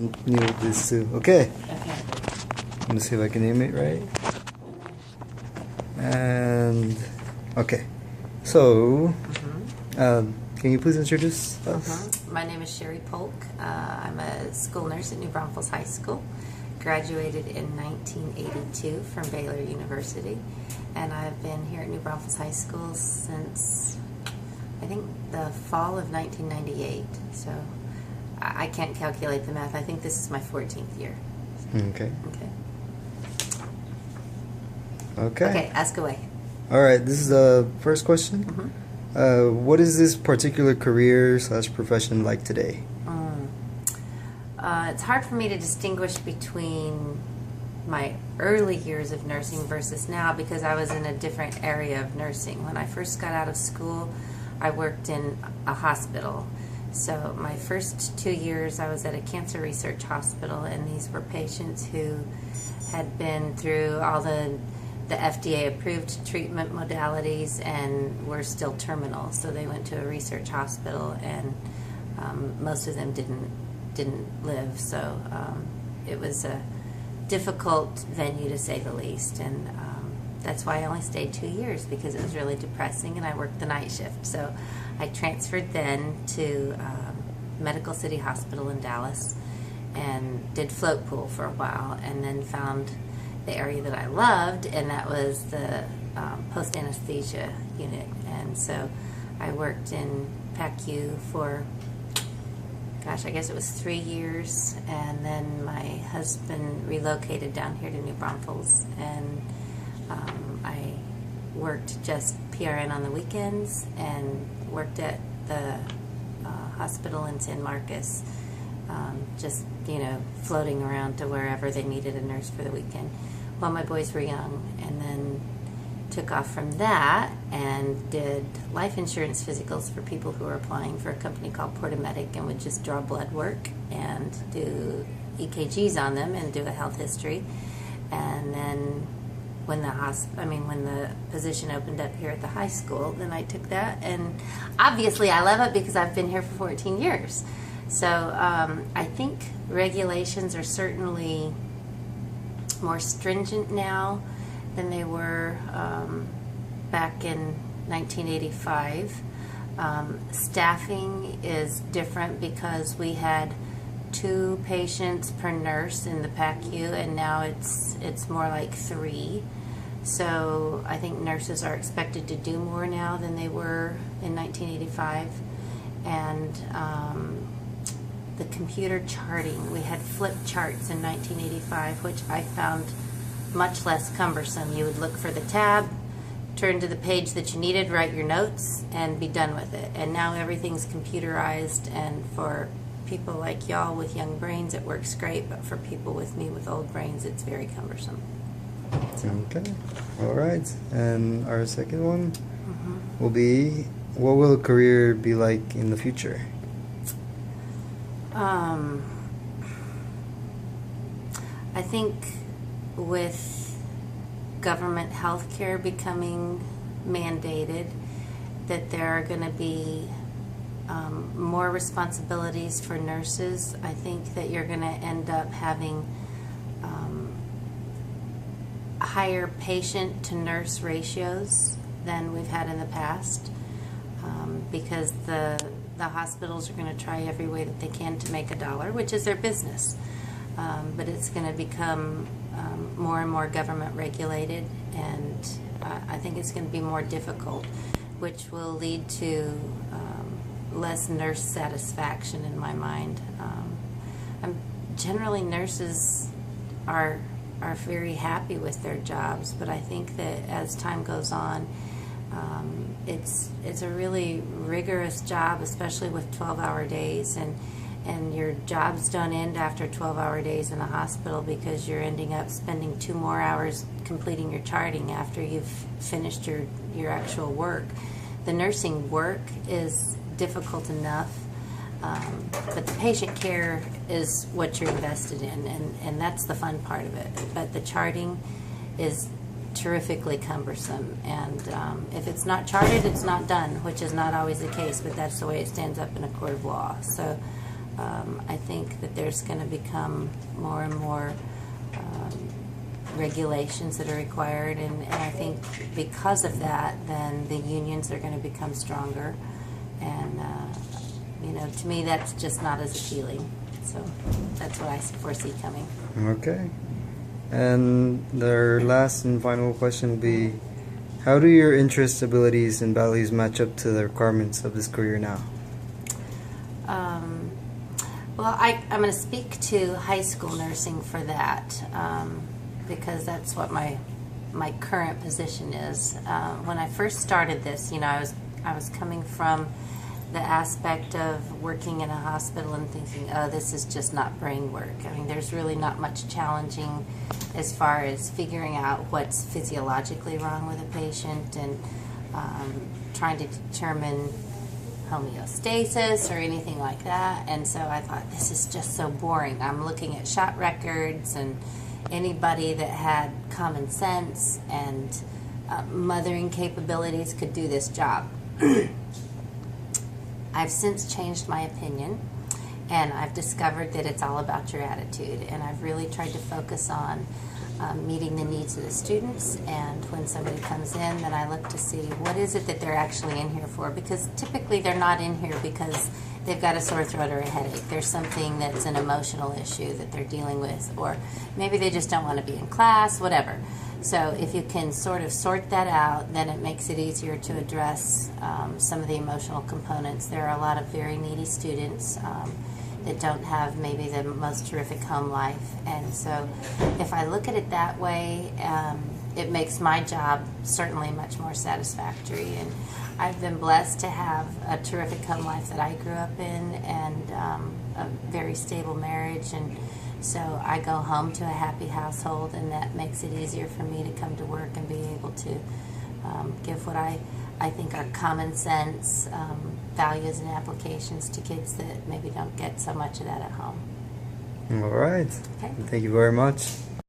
Knew this too. Okay. Okay. I'm gonna see if I can name it right. And okay. So, can you please introduce us? My name is Cherri Polk. I'm a school nurse at New Braunfels High School. Graduated in 1982 from Baylor University, and I've been here at New Braunfels High School since I think the fall of 1998. So I can't calculate the math. I think this is my 14th year. Okay. Okay. Okay. Okay, ask away. All right. This is the first question. What is this particular career / profession like today? It's hard for me to distinguish between my early years of nursing versus now because I was in a different area of nursing. When I first got out of school, I worked in a hospital. So my first 2 years I was at a cancer research hospital, and these were patients who had been through all the FDA approved treatment modalities and were still terminal. So they went to a research hospital, and most of them didn't live. So it was a difficult venue to say the least, and that's why I only stayed 2 years, because it was really depressing and I worked the night shift. So I transferred then to Medical City Hospital in Dallas and did float pool for a while, and then found the area that I loved, and that was the post anesthesia unit. And so I worked in PACU for, gosh, I guess it was 3 years, and then my husband relocated down here to New Braunfels, and I worked just PRN on the weekends and worked at the hospital in San Marcos, just, floating around to wherever they needed a nurse for the weekend while my boys were young. And then took off from that and did life insurance physicals for people who were applying for a company called Portamedic, and would just draw blood work and do EKGs on them and do a health history. And then when the position opened up here at the high school, then I took that, and obviously I love it because I've been here for 14 years. So I think regulations are certainly more stringent now than they were back in 1985. Staffing is different because we had 2 patients per nurse in the PACU, and now it's more like 3. So I think nurses are expected to do more now than they were in 1985. And the computer charting, we had flip charts in 1985, which I found much less cumbersome. You would look for the tab, turn to the page that you needed, write your notes, and be done with it. And now everything's computerized, and for people like y'all with young brains, it works great, but for people with me with old brains, it's very cumbersome. Okay. All right. And our second one will be, what will a career be like in the future? I think with government health care becoming mandated, that there are going to be more responsibilities for nurses. I think that you're going to end up having higher patient to nurse ratios than we've had in the past, because the hospitals are going to try every way that they can to make a dollar, which is their business. But it's going to become more and more government regulated, and I think it's going to be more difficult, which will lead to less nurse satisfaction in my mind. Generally, nurses are very happy with their jobs, but I think that as time goes on, it's a really rigorous job, especially with 12-hour days, and your jobs don't end after 12-hour days in the hospital, because you're ending up spending 2 more hours completing your charting after you've finished your actual work. The nursing work is difficult enough, but the patient care is what you're invested in, and that's the fun part of it. But the charting is terrifically cumbersome, and if it's not charted, it's not done, which is not always the case, but that's the way it stands up in a court of law. So I think that there's going to become more and more regulations that are required, and I think because of that, then the unions are going to become stronger, and to me that's just not as appealing. So that's what I foresee coming. Okay. And their last and final question will be, how do your interests, abilities, and values match up to the requirements of this career now? Well, I'm going to speak to high school nursing for that, because that's what my current position is. When I first started this, I was coming from the aspect of working in a hospital and thinking, oh, this is just not brain work. I mean, there's really not much challenging as far as figuring out what's physiologically wrong with a patient and trying to determine homeostasis or anything like that. And so I thought, this is just so boring. I'm looking at shot records, and anybody that had common sense and mothering capabilities could do this job. I've since changed my opinion, and I've discovered that it's all about your attitude, and I've really tried to focus on meeting the needs of the students. And when somebody comes in, then I look to see what is it that they're actually in here for, because typically they're not in here because they've got a sore throat or a headache. There's something that's an emotional issue that they're dealing with, or maybe they just don't want to be in class, whatever. So if you can sort of sort that out, then it makes it easier to address some of the emotional components. There are a lot of very needy students that don't have maybe the most terrific home life. And so if I look at it that way, it makes my job certainly much more satisfactory. And I've been blessed to have a terrific home life that I grew up in, and a very stable marriage. And so I go home to a happy household, and that makes it easier for me to come to work and be able to give what I think are common sense values and applications to kids that maybe don't get so much of that at home. All right. Okay. Thank you very much.